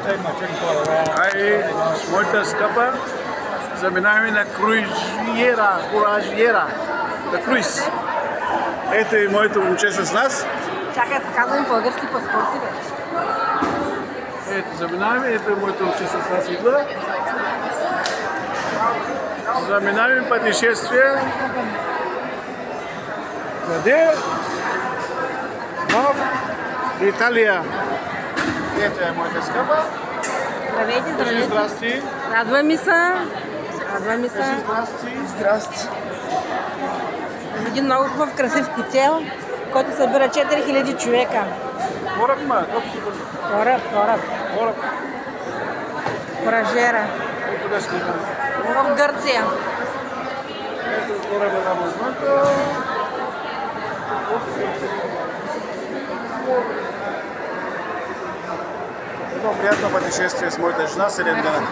Ай, с моята скъпа заминаваме на куражиера, на круиз. Ето и моето момче с нас. Чакай, показвам български паспорти, бе. Ето, заминаваме, ето и моето момче с нас идва. Заминаваме пътешествие. Къде? В Италия. Ето е моята скъпа. Здравейте, здравейте. Здрасти. Радва ми се. Радва ми се. Здрасти. Здрасти. Един много хубав, красив хотел, който събира 4000 човека. Кораб, ма? Кораб. Кораб. Коражера. Ето да снимам. В Гърция. Ето кораба на Музмата. Едно приятно пътешествие с моята жена, 7 дена.